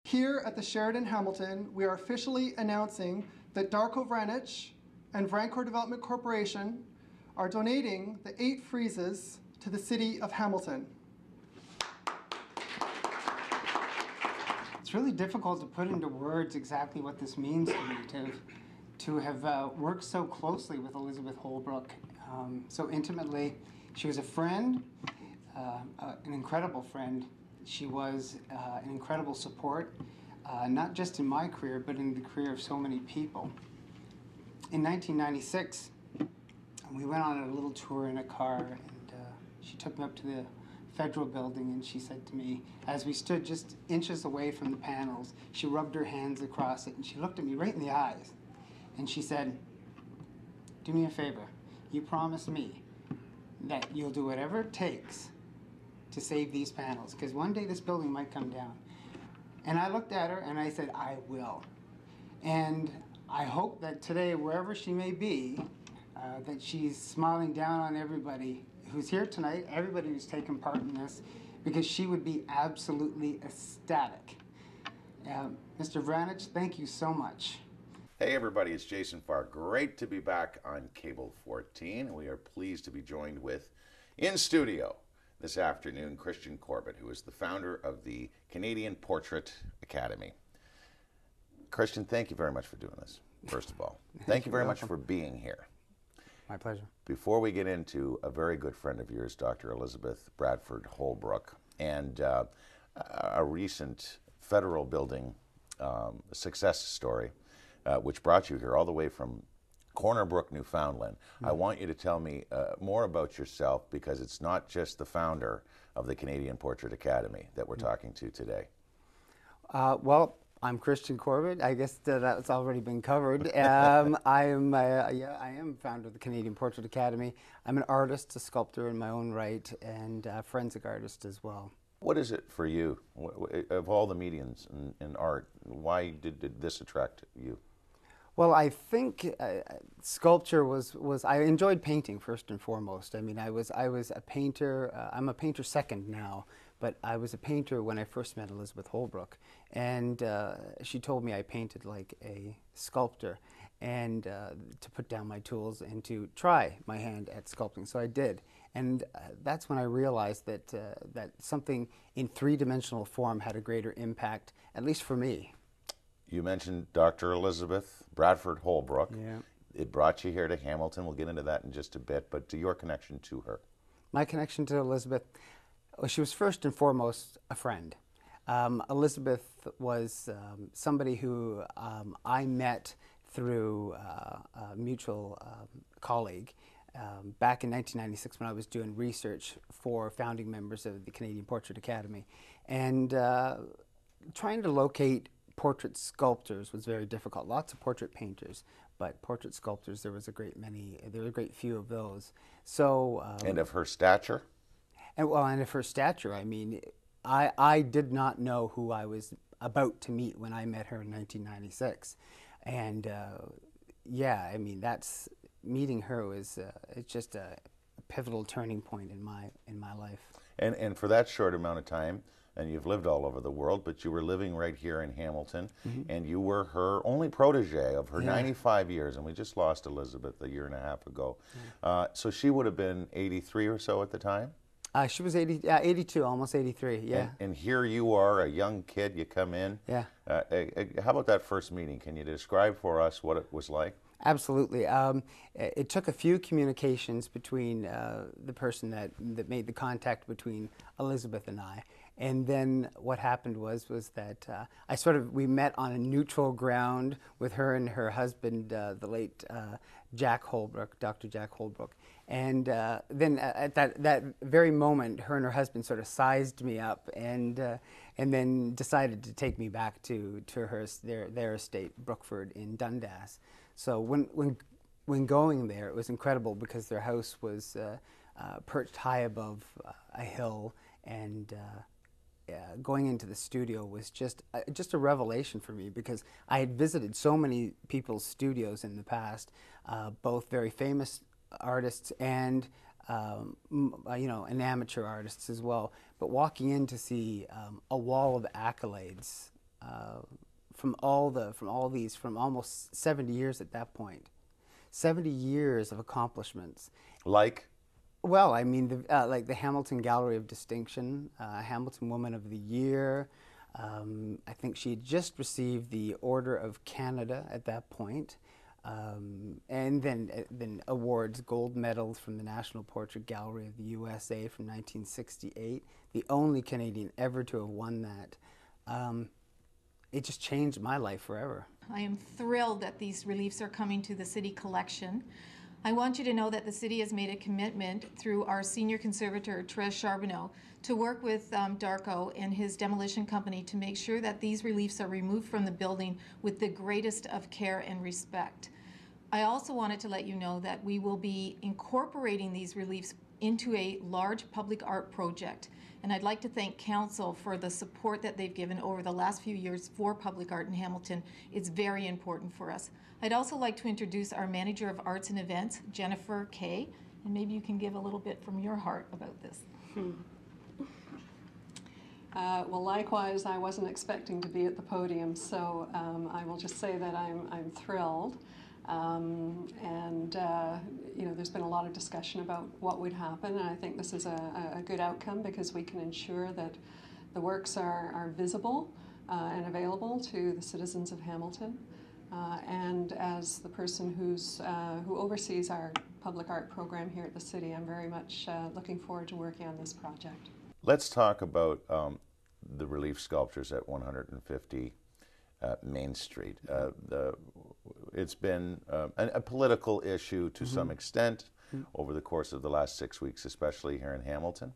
Here at the Sheraton Hamilton, we are officially announcing that Darko Vranich and Vrancor Development Corporation are donating the 8 friezes to the city of Hamilton. It's really difficult to put into words exactly what this means to me, to have worked so closely with Elizabeth Holbrook, so intimately. She was a friend, an incredible friend. She was an incredible support, not just in my career, but in the career of so many people. In 1996, we went on a little tour in a car, and she took me up to the Federal Building, and she said to me, as we stood just inches away from the panels, she rubbed her hands across it, and she looked at me right in the eyes, and she said, "Do me a favor. You promise me that you'll do whatever it takes to save these panels, because one day this building might come down." And I looked at her and I said, "I will." And I hope that today, wherever she may be, that she's smiling down on everybody who's here tonight, everybody who's taken part in this, because she would be absolutely ecstatic. Mr. Vranich, thank you so much. Hey everybody, it's Jason Farr. Great to be back on Cable 14. We are pleased to be joined with, in studio this afternoon, Christian Corbet, who is the founder of the Canadian Portrait Academy. Christian, thank you very much for doing this, first of all. Thank you very much for being here. My pleasure. Before we get into a very good friend of yours, Dr. Elizabeth Bradford Holbrook, and a recent federal building success story, which brought you here all the way from Corner Brook, Newfoundland. I want you to tell me more about yourself, because it's not just the founder of the Canadian Portrait Academy that we're talking to today. Well, I'm Christian Corbet. I guess that's already been covered. I am founder of the Canadian Portrait Academy. I'm an artist, a sculptor in my own right, and a forensic artist as well. What is it for you, of all the mediums in art, why did this attract you? Well, I think sculpture was I enjoyed painting first and foremost. I mean, I was a painter. I'm a painter second now, but I was a painter when I first met Elizabeth Holbrook, and she told me I painted like a sculptor, and to put down my tools and to try my hand at sculpting. So I did, and that's when I realized that that something in three-dimensional form had a greater impact, at least for me. You mentioned Dr. Elizabeth Bradford Holbrook. Yeah. It brought you here to Hamilton. We'll get into that in just a bit, but to your connection to her. My connection to Elizabeth, well, she was first and foremost a friend. Elizabeth was somebody who I met through a mutual colleague back in 1996 when I was doing research for founding members of the Canadian Portrait Academy. And trying to locate portrait sculptors was very difficult. Lots of portrait painters, but portrait sculptors, there were a great few of those. So and of her stature? And of her stature, I mean, I did not know who I was about to meet when I met her in 1996. And yeah, I mean, meeting her was it's just a pivotal turning point in my life. And for that short amount of time, and you've lived all over the world, but you were living right here in Hamilton, and you were her only protege of her 95 years, and we just lost Elizabeth a year and a half ago. So she would have been 83 or so at the time? She was 82, almost 83, yeah. And here you are, a young kid, you come in. Yeah. How about that first meeting? Can you describe for us what it was like? Absolutely. It took a few communications between the person that made the contact between Elizabeth and I. And then what happened was that we met on a neutral ground with her and her husband, the late Jack Holbrook, Dr. Jack Holbrook. And then at that very moment, her and her husband sort of sized me up and then decided to take me back to their estate, Brookford in Dundas. So when going there, it was incredible because their house was perched high above a hill, and going into the studio was just a revelation for me, because I had visited so many people's studios in the past, both very famous artists and and amateur artists as well. But walking in to see a wall of accolades from almost 70 years at that point. 70 years of accomplishments. Like? Well, I mean, like the Hamilton Gallery of Distinction, Hamilton Woman of the Year. I think she had just received the Order of Canada at that point. And then awards, gold medals from the National Portrait Gallery of the USA from 1968, the only Canadian ever to have won that. It just changed my life forever. I am thrilled that these reliefs are coming to the city collection. I want you to know that the city has made a commitment through our senior conservator, Therese Charbonneau, to work with Darko and his demolition company to make sure that these reliefs are removed from the building with the greatest of care and respect. I also wanted to let you know that we will be incorporating these reliefs into a large public art project. And I'd like to thank Council for the support that they've given over the last few years for public art in Hamilton. It's very important for us. I'd also like to introduce our Manager of Arts and Events, Jennifer Kaye, and maybe you can give a little bit from your heart about this. Well, likewise, I wasn't expecting to be at the podium, so I will just say that I'm thrilled. You know, there's been a lot of discussion about what would happen, and I think this is a good outcome because we can ensure that the works are visible and available to the citizens of Hamilton. And as the person who oversees our public art program here at the city, I'm very much looking forward to working on this project. Let's talk about the relief sculptures at 150 Main Street. It's been a political issue to some extent over the course of the last 6 weeks, especially here in Hamilton.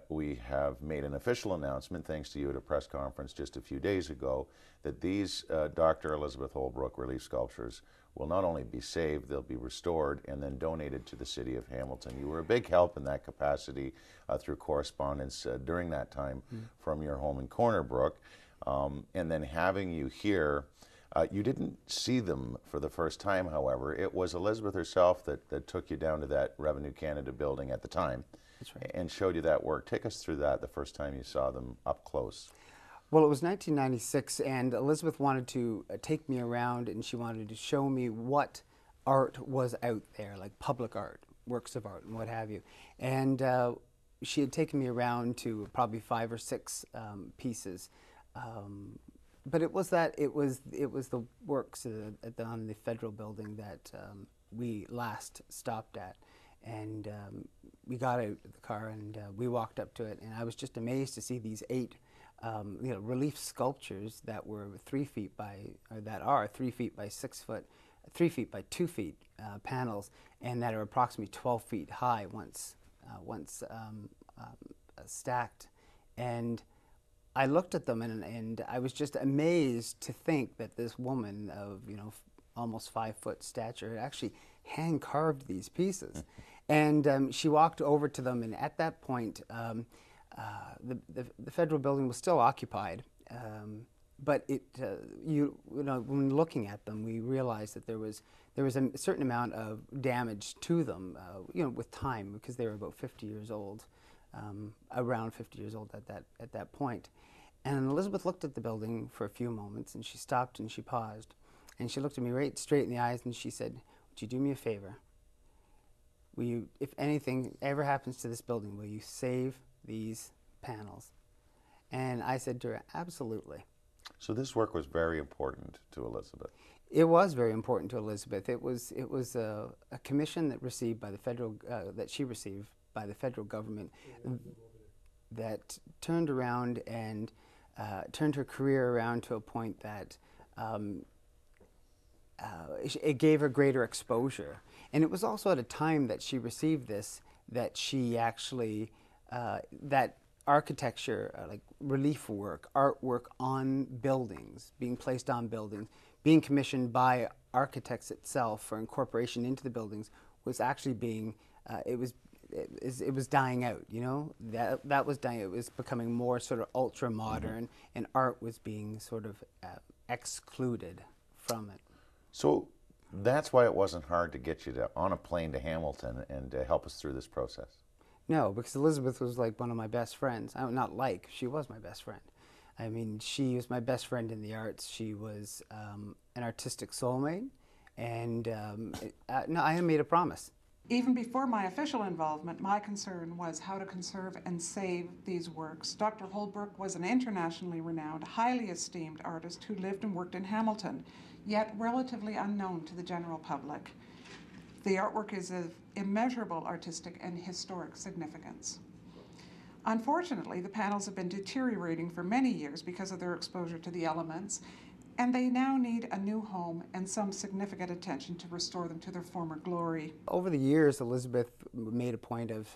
We have made an official announcement, thanks to you at a press conference just a few days ago, that these Dr. Elizabeth Holbrook relief sculptures will not only be saved, they'll be restored and then donated to the city of Hamilton. You were a big help in that capacity through correspondence during that time from your home in Corner Brook. And then having you here, you didn't see them for the first time, however. It was Elizabeth herself that took you down to that Revenue Canada building at the time. That's right. And showed you that work. Take us through that the first time you saw them up close. Well, it was 1996, and Elizabeth wanted to take me around, and she wanted to show me what art was out there, like public art, works of art, and what have you. And she had taken me around to probably 5 or 6 pieces. But it was the works on the federal building that we last stopped at. And we got out of the car and we walked up to it, and I was just amazed to see these 8 relief sculptures that were 3 feet by, or that are 3 feet by 6 foot, 3 feet by 2 feet panels, and that are approximately 12 feet high once stacked. And I looked at them and I was just amazed to think that this woman of almost 5 foot stature had actually hand carved these pieces. And she walked over to them, and at that point the federal building was still occupied, but when looking at them, we realized that there was a certain amount of damage to them, with time, because they were about 50 years old, around 50 years old at that point. And Elizabeth looked at the building for a few moments, and she stopped and she paused, and she looked at me right straight in the eyes, and she said, "Would you do me a favor? Will you, if anything ever happens to this building, will you save these panels?" And I said to her, "Absolutely." So this work was very important to Elizabeth. It was very important to Elizabeth. It was a commission that received by the federal that she received by the federal government that turned around and turned her career around to a point that it gave her greater exposure. And it was also at a time that she received this that she actually, that architecture, like relief work, artwork on buildings, being placed on buildings, being commissioned by architects itself for incorporation into the buildings, was actually being, it was dying out, that was dying. It was becoming more sort of ultra modern, and art was being sort of excluded from it. So that's why it wasn't hard to get you on a plane to Hamilton and to help us through this process. No, because Elizabeth was like one of my best friends. Not like, she was my best friend. I mean, she was my best friend in the arts. She was an artistic soulmate, and no, I made a promise. Even before my official involvement, my concern was how to conserve and save these works. Dr. Holbrook was an internationally renowned, highly esteemed artist who lived and worked in Hamilton, yet relatively unknown to the general public. The artwork is of immeasurable artistic and historic significance. Unfortunately, the panels have been deteriorating for many years because of their exposure to the elements, and they now need a new home and some significant attention to restore them to their former glory. Over the years, Elizabeth made a point of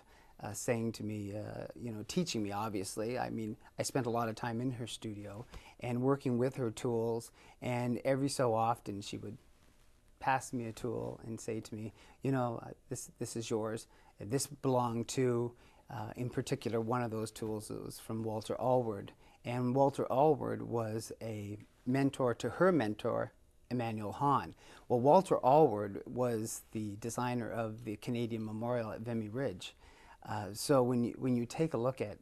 saying to me, you know, teaching me, obviously. I mean, I spent a lot of time in her studio and working with her tools, and every so often she would pass me a tool and say to me, you know, this is yours. This belonged to, in particular, one of those tools was from Walter Allward. And Walter Allward was a mentor to her mentor, Emmanuel Hahn. Well, Walter Allward was the designer of the Canadian Memorial at Vimy Ridge. So when you take a look at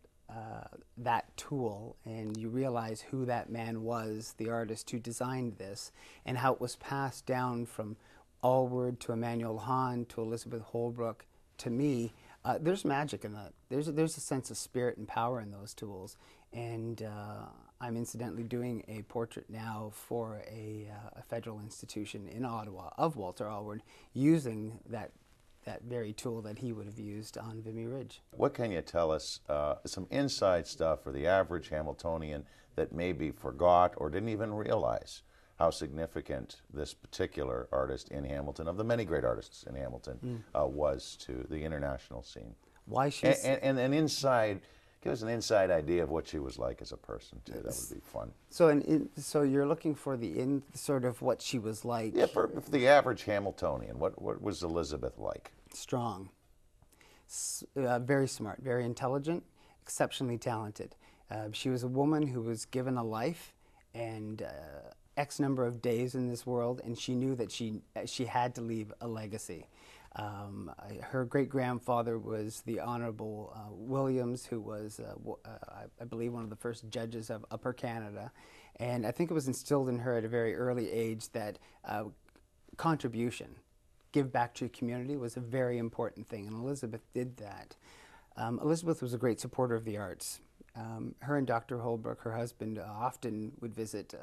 that tool and you realize who that man was, the artist who designed this, and how it was passed down from Allward to Emmanuel Hahn to Elizabeth Holbrook to me, there's magic in that. There's a sense of spirit and power in those tools. And I'm incidentally doing a portrait now for a federal institution in Ottawa of Walter Allward using that very tool that he would have used on Vimy Ridge. What can you tell us, some inside stuff for the average Hamiltonian that maybe forgot or didn't even realize how significant this particular artist in Hamilton, of the many great artists in Hamilton, was to the international scene? Why she's... And an inside... Give us an inside idea of what she was like as a person, too. That would be fun. So, so you're looking for the sort of what she was like. Yeah, for the average Hamiltonian, what was Elizabeth like? Strong, very smart, very intelligent, exceptionally talented. She was a woman who was given a life and X number of days in this world, and she knew that she had to leave a legacy. Her great-grandfather was the Honorable Williams, who was, I believe, one of the first judges of Upper Canada. And I think it was instilled in her at a very early age that contribution, give back to your community, was a very important thing, and Elizabeth did that. Elizabeth was a great supporter of the arts. Her and Dr. Holbrook, her husband, often would visit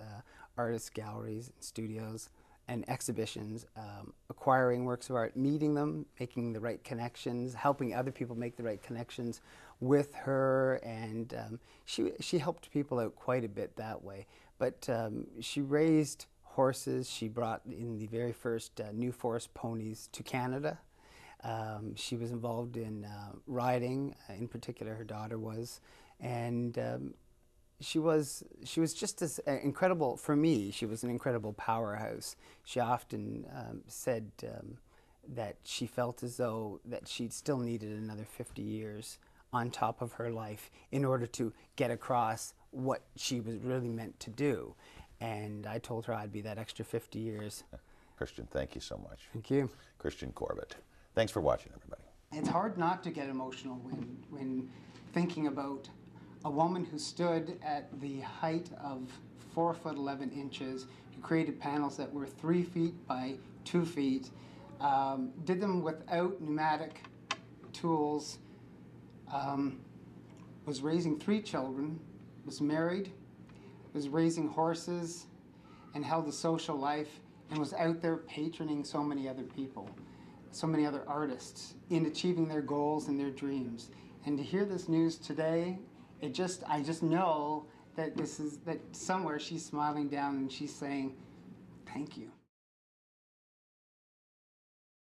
artist galleries and studios and exhibitions, acquiring works of art, meeting them, making the right connections, helping other people make the right connections with her, and she helped people out quite a bit that way. But she raised horses. She brought in the very first New Forest ponies to Canada. She was involved in riding, in particular her daughter was, and she was just as incredible. For me, she was an incredible powerhouse. She often said that she felt as though that she still needed another 50 years on top of her life in order to get across what she was really meant to do. And I told her I'd be that extra 50 years. Christian, thank you so much. Thank you. Christian Corbet. Thanks for watching, everybody. It's hard not to get emotional when thinking about a woman who stood at the height of 4'11", who created panels that were 3 feet by 2 feet, did them without pneumatic tools, was raising 3 children, was married, was raising horses, and held a social life, and was out there patroning so many other people, so many other artists in achieving their goals and their dreams. And to hear this news today, I just know that that somewhere she's smiling down and she's saying, thank you.